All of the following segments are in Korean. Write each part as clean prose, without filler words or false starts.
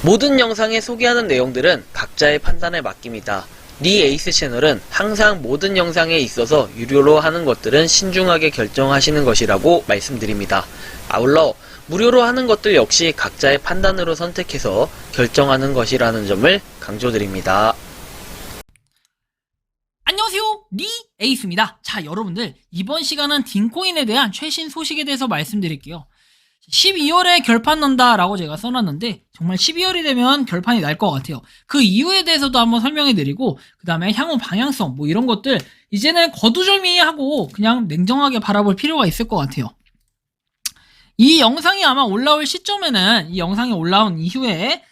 모든 영상에 소개하는 내용들은 각자의 판단에 맡깁니다. 니 에이스 채널은 항상 모든 영상에 있어서 유료로 하는 것들은 신중하게 결정하시는 것이라고 말씀드립니다. 아울러 무료로 하는 것들 역시 각자의 판단으로 선택해서 결정하는 것이라는 점을 강조드립니다. 안녕하세요, 니 에이스입니다. 자, 여러분들, 이번 시간은 딩코인에 대한 최신 소식에 대해서 말씀드릴게요. 12월에 결판 난다 라고 제가 써놨는데 정말 12월이 되면 결판이 날 것 같아요. 그 이유에 대해서도 한번 설명해 드리고, 그 다음에 향후 방향성 뭐 이런 것들 이제는 거두절미하고 그냥 냉정하게 바라볼 필요가 있을 것 같아요. 이 영상이 아마 올라올 시점에는, 이 영상이 올라온 이후에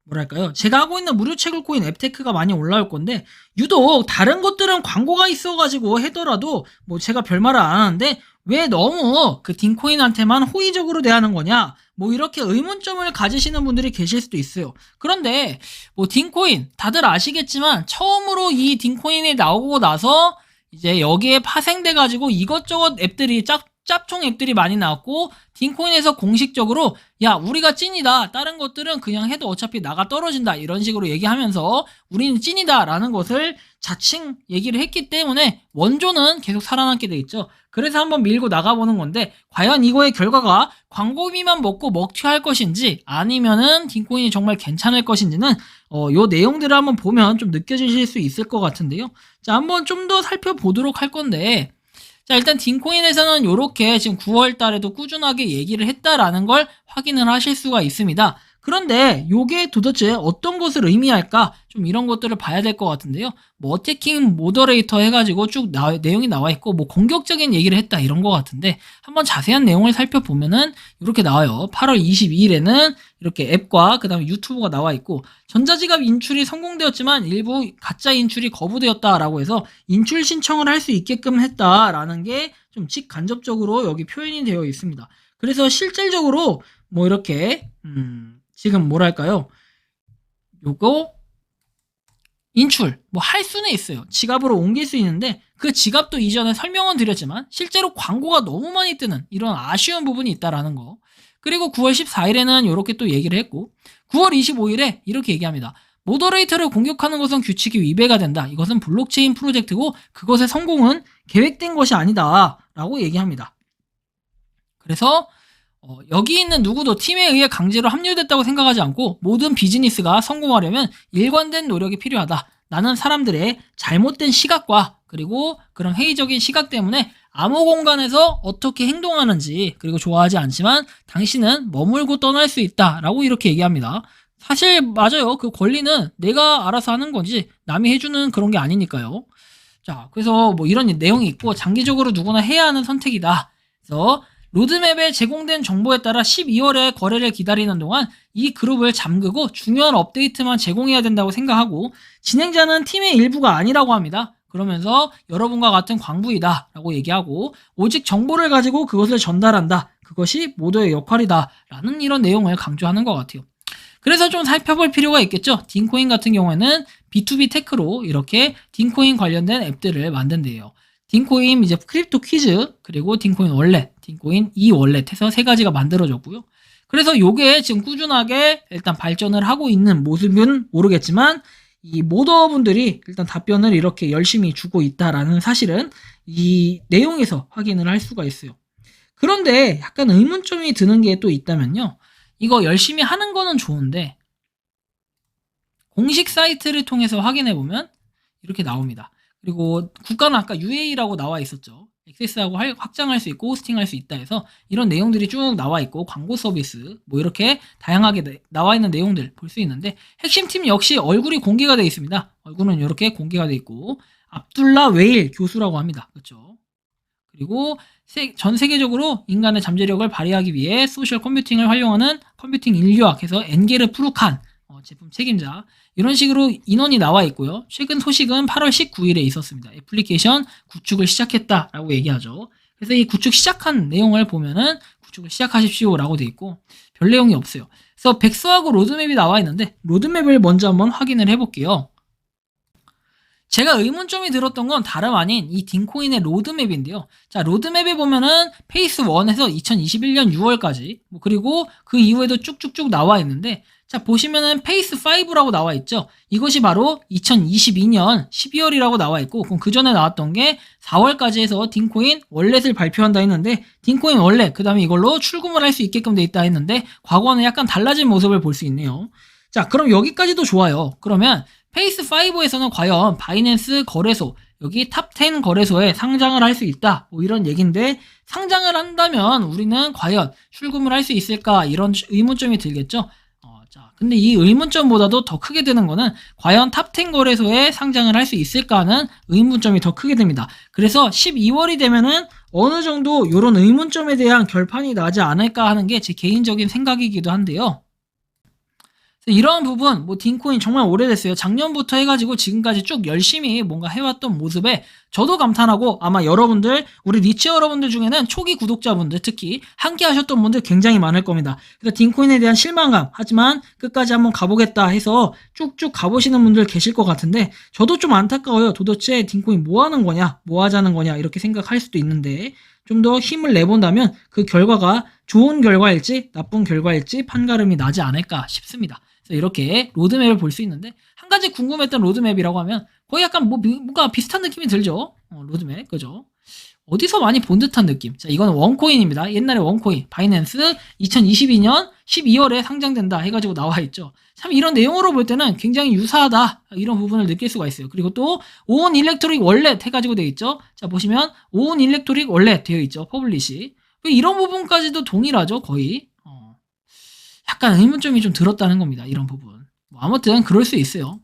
뭐랄까요, 제가 하고 있는 무료 채굴코인 앱테크가 많이 올라올 건데, 유독 다른 것들은 광고가 있어가지고 하더라도 뭐 제가 별말을 안 하는데 왜 너무 그 딩코인한테만 호의적으로 대하는 거냐, 뭐 이렇게 의문점을 가지시는 분들이 계실 수도 있어요. 그런데 뭐 딩코인 다들 아시겠지만 처음으로 이 딩코인이 나오고 나서 이제 여기에 파생돼 가지고 이것저것 앱들이 짭총 앱들이 많이 나왔고, 딩코인에서 공식적으로 야, 우리가 찐이다, 다른 것들은 그냥 해도 어차피 나가 떨어진다, 이런 식으로 얘기하면서 우리는 찐이다 라는 것을 자칭 얘기를 했기 때문에 원조는 계속 살아남게 돼 있죠. 그래서 한번 밀고 나가보는 건데, 과연 이거의 결과가 광고비만 먹고 먹튀할 것인지 아니면은 딩코인이 정말 괜찮을 것인지는 요 내용들을 한번 보면 좀 느껴지실 수 있을 것 같은데요. 자, 한번 좀 더 살펴보도록 할 건데, 자, 일단 딩코인에서는 이렇게 지금 9월 달에도 꾸준하게 얘기를 했다라는 걸 확인을 하실 수가 있습니다. 그런데 이게 도대체 어떤 것을 의미할까? 좀 이런 것들을 봐야 될 것 같은데요. 뭐 어태킹 모더레이터 해가지고 쭉 내용이 나와 있고, 뭐 공격적인 얘기를 했다 이런 것 같은데, 한번 자세한 내용을 살펴보면은 이렇게 나와요. 8월 22일에는 이렇게 앱과 그 다음에 유튜브가 나와 있고, 전자지갑 인출이 성공되었지만 일부 가짜 인출이 거부되었다라고 해서 인출 신청을 할 수 있게끔 했다라는 게 좀 직간접적으로 여기 표현이 되어 있습니다. 그래서 실질적으로 뭐 이렇게 지금 뭐랄까요, 요거 인출 뭐 할 수는 있어요. 지갑으로 옮길 수 있는데, 그 지갑도 이전에 설명은 드렸지만 실제로 광고가 너무 많이 뜨는 이런 아쉬운 부분이 있다라는 거. 그리고 9월 14일에는 이렇게 또 얘기를 했고, 9월 25일에 이렇게 얘기합니다. 모더레이터를 공격하는 것은 규칙이 위배가 된다. 이것은 블록체인 프로젝트고 그것의 성공은 계획된 것이 아니다 라고 얘기합니다. 그래서 여기 있는 누구도 팀에 의해 강제로 합류됐다고 생각하지 않고, 모든 비즈니스가 성공하려면 일관된 노력이 필요하다. 나는 사람들의 잘못된 시각과 그리고 그런 회의적인 시각 때문에 암호 공간에서 어떻게 행동하는지, 그리고 좋아하지 않지만 당신은 머물고 떠날 수 있다 라고 이렇게 얘기합니다. 사실 맞아요. 그 권리는 내가 알아서 하는 거지 남이 해주는 그런 게 아니니까요. 자, 그래서 뭐 이런 내용이 있고, 장기적으로 누구나 해야 하는 선택이다. 그래서 로드맵에 제공된 정보에 따라 12월에 거래를 기다리는 동안 이 그룹을 잠그고 중요한 업데이트만 제공해야 된다고 생각하고, 진행자는 팀의 일부가 아니라고 합니다. 그러면서 여러분과 같은 광부이다 라고 얘기하고, 오직 정보를 가지고 그것을 전달한다, 그것이 모두의 역할이다 라는 이런 내용을 강조하는 것 같아요. 그래서 좀 살펴볼 필요가 있겠죠. 딩코인 같은 경우에는 B2B 테크로 이렇게 딩코인 관련된 앱들을 만든대요. 딩코인 이제 크립토 퀴즈, 그리고 딩코인 월렛, 딩코인 이월렛 해서 세 가지가 만들어졌고요. 그래서 요게 지금 꾸준하게 일단 발전을 하고 있는 모습은 모르겠지만, 이 모더분들이 일단 답변을 이렇게 열심히 주고 있다라는 사실은 이 내용에서 확인을 할 수가 있어요. 그런데 약간 의문점이 드는 게 또 있다면요. 이거 열심히 하는 거는 좋은데 공식 사이트를 통해서 확인해보면 이렇게 나옵니다. 그리고 국가는 아까 UAE라고 나와 있었죠. 액세스하고 확장할 수 있고 호스팅할 수 있다 해서 이런 내용들이 쭉 나와 있고, 광고 서비스 뭐 이렇게 다양하게 나와 있는 내용들 볼 수 있는데, 핵심 팀 역시 얼굴이 공개가 되어 있습니다. 얼굴은 이렇게 공개가 되어 있고, 압둘라 웨일 교수라고 합니다. 그렇죠? 그리고 전 세계적으로 인간의 잠재력을 발휘하기 위해 소셜 컴퓨팅을 활용하는 컴퓨팅 인류학에서 엔게르 푸르칸 제품 책임자, 이런 식으로 인원이 나와 있고요. 최근 소식은 8월 19일에 있었습니다. 애플리케이션 구축을 시작했다라고 얘기하죠. 그래서 이 구축 시작한 내용을 보면은 구축을 시작하십시오 라고 돼 있고, 별 내용이 없어요. 그래서 백서하고 로드맵이 나와 있는데, 로드맵을 먼저 한번 확인을 해볼게요. 제가 의문점이 들었던 건 다름 아닌 이 딩코인의 로드맵인데요. 자, 로드맵에 보면은 페이스 1에서 2021년 6월까지, 그리고 그 이후에도 쭉쭉쭉 나와 있는데, 자, 보시면은 페이스 5라고 나와 있죠. 이것이 바로 2022년 12월이라고 나와 있고, 그럼 그 전에 나왔던 게 4월까지 해서 딩코인 월렛을 발표한다 했는데, 딩코인 월렛, 그 다음에 이걸로 출금을 할 수 있게끔 돼 있다 했는데, 과거와는 약간 달라진 모습을 볼 수 있네요. 자, 그럼 여기까지도 좋아요. 그러면 페이스 5에서는 과연 바이낸스 거래소, 여기 탑 10 거래소에 상장을 할 수 있다, 이런 얘기인데, 상장을 한다면 우리는 과연 출금을 할 수 있을까, 이런 의문점이 들겠죠. 자, 근데 이 의문점보다도 더 크게 되는 거는 과연 탑 10 거래소에 상장을 할 수 있을까 하는 의문점이 더 크게 됩니다. 그래서 12월이 되면은 어느 정도 이런 의문점에 대한 결판이 나지 않을까 하는 게 제 개인적인 생각이기도 한데요. 이런 부분, 딩코인 정말 오래됐어요. 작년부터 해가지고 지금까지 쭉 열심히 뭔가 해왔던 모습에 저도 감탄하고, 아마 여러분들, 우리 리치 여러분들 중에는 초기 구독자분들, 특히 함께 하셨던 분들 굉장히 많을 겁니다. 그래서 딩코인에 대한 실망감, 하지만 끝까지 한번 가보겠다 해서 쭉쭉 가보시는 분들 계실 것 같은데, 저도 좀 안타까워요. 도대체 딩코인 뭐 하는 거냐, 뭐 하자는 거냐, 이렇게 생각할 수도 있는데, 좀 더 힘을 내본다면 그 결과가 좋은 결과일지 나쁜 결과일지 판가름이 나지 않을까 싶습니다. 이렇게 로드맵을 볼 수 있는데, 한 가지 궁금했던 로드맵이라고 하면 거의 약간 뭔가 비슷한 느낌이 들죠. 로드맵, 그죠? 어디서 많이 본 듯한 느낌. 자, 이거는 원코인입니다. 옛날에 원코인 바이낸스 2022년 12월에 상장된다 해가지고 나와 있죠. 참 이런 내용으로 볼 때는 굉장히 유사하다, 이런 부분을 느낄 수가 있어요. 그리고 또 오온 일렉트릭 월렛 해가지고 되어 있죠. 자, 보시면 오온 일렉트릭 월렛 되어 있죠. 퍼블리시. 이런 부분까지도 동일하죠, 거의. 약간 의문점이 좀 들었다는 겁니다. 이런 부분. 아무튼 그럴 수 있어요.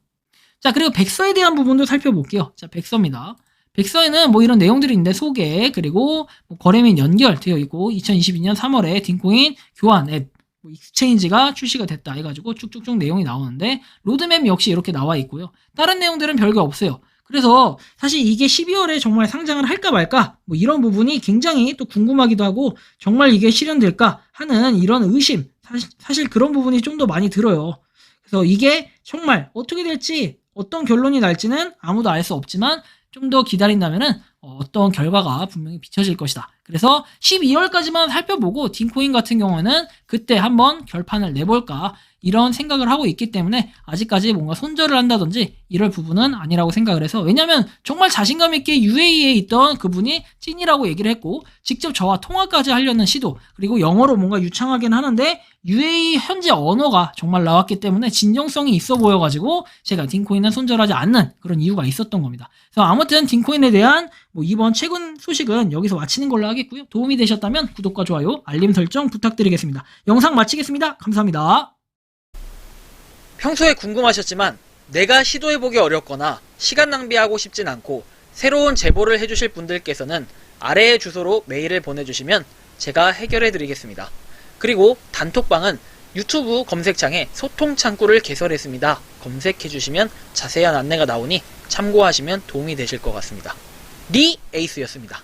자, 그리고 백서에 대한 부분도 살펴볼게요. 자, 백서입니다. 백서에는 이런 내용들이 있는데, 소개, 그리고 거래 및 연결되어 있고, 2022년 3월에 딩코인 교환 앱 익스체인지가 출시가 됐다 해가지고 쭉쭉쭉 내용이 나오는데, 로드맵 역시 이렇게 나와 있고요. 다른 내용들은 별게 없어요. 그래서 사실 이게 12월에 정말 상장을 할까 말까, 이런 부분이 굉장히 또 궁금하기도 하고, 정말 이게 실현될까 하는 이런 의심, 사실 그런 부분이 좀 더 많이 들어요. 그래서 이게 정말 어떻게 될지, 어떤 결론이 날지는 아무도 알 수 없지만, 좀 더 기다린다면은 어떤 결과가 분명히 비춰질 것이다. 그래서 12월까지만 살펴보고, 딩코인 같은 경우는 그때 한번 결판을 내볼까, 이런 생각을 하고 있기 때문에 아직까지 뭔가 손절을 한다든지 이럴 부분은 아니라고 생각을 해서, 왜냐면 정말 자신감 있게 UAE에 있던 그분이 찐이라고 얘기를 했고, 직접 저와 통화까지 하려는 시도, 그리고 영어로 뭔가 유창하긴 하는데 UAE 현지 언어가 정말 나왔기 때문에 진정성이 있어 보여가지고 제가 딩코인은 손절하지 않는 그런 이유가 있었던 겁니다. 그래서 아무튼 딩코인에 대한 이번 최근 소식은 여기서 마치는 걸로 하겠고요. 도움이 되셨다면 구독과 좋아요, 알림 설정 부탁드리겠습니다. 영상 마치겠습니다. 감사합니다. 평소에 궁금하셨지만 내가 시도해보기 어렵거나 시간 낭비하고 싶진 않고 새로운 제보를 해주실 분들께서는 아래의 주소로 메일을 보내주시면 제가 해결해드리겠습니다. 그리고 단톡방은 유튜브 검색창에 소통 창구를 개설했습니다. 검색해주시면 자세한 안내가 나오니 참고하시면 도움이 되실 것 같습니다. 리 에이스였습니다.